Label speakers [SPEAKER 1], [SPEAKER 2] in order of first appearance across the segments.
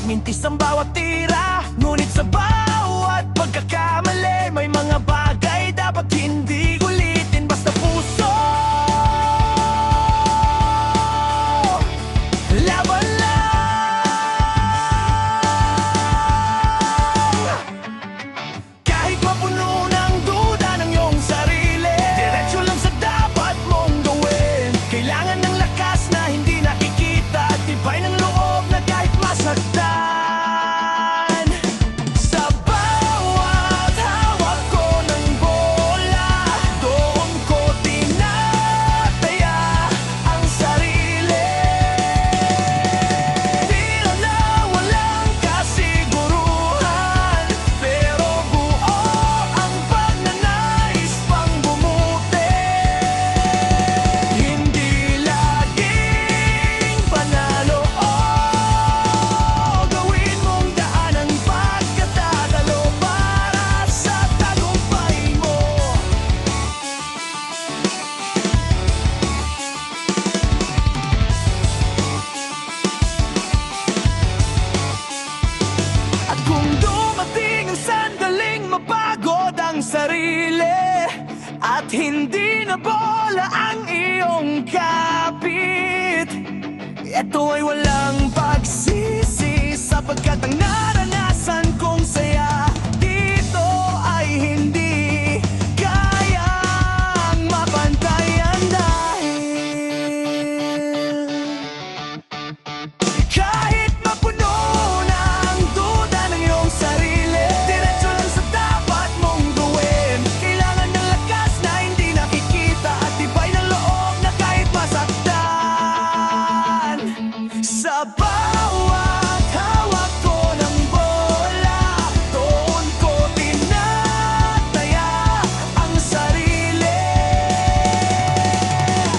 [SPEAKER 1] mintis ang bawat tira. Ngunit sa bawat pagkakamali, may mga bagay dapat hindi ulitin. Basta puso, laban lang. Kahit mapuno ng duda ng iyong sarili, diretso lang sa dapat mong gawin. Kailangan ng lakas na hindi nakikita, at tibay ng loob na kahit masaktan. Sa bawat hawak ko ng bola, doon ko tinataya ang sarili. Tira na walang kasiguruhan, pero buo ang pagnanais pang bumuti. Hindi laging panalo o gawin mong daan ang pagkatatalo para sa tagumpay mo. At kung dumating ang sandaling mapagod ang sarili, at hindi na bola ang iyong kapit, ito ay walang pagsisi, sapagkat ang naranasan kong saya dito ay hindi kayang mapantayan. Dahil kahit mapuno ng duda ng iyong sarili, diretso lang sa dapat mong gawin. Kailangan ng lakas na hindi nakikita, at tibay ng loob na kahit masaktan. Sa bawat hawak ko ng bola, doon ko tinataya ang sarili.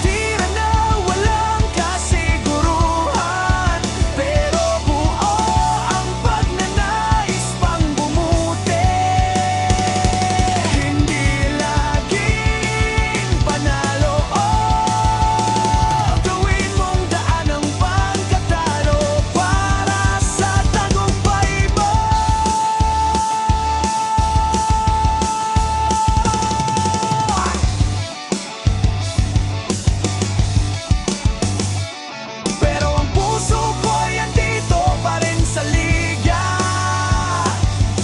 [SPEAKER 1] Tira na walang kasiguruhan, pero buo ang pagnanais pang bumuti. Hindi laging panalo o gawin mong daan ang pagkatalo para sa tagumpay mo. Pero ang puso ko'y andito pa rin sa liga,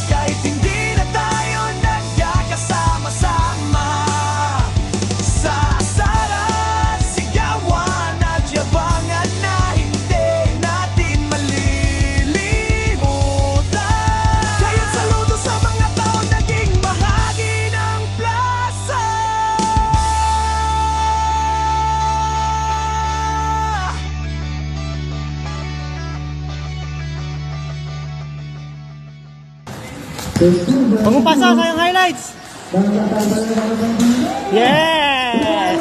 [SPEAKER 1] kahit hindi na tayo nagkakasama-sama. Sa asaran, sigawan at yabangan na hindi natin malilimutan. Kaya't saludo sa mga taong naging bahagi ng plaza.
[SPEAKER 2] Pagpasa sa yung highlights. Yes!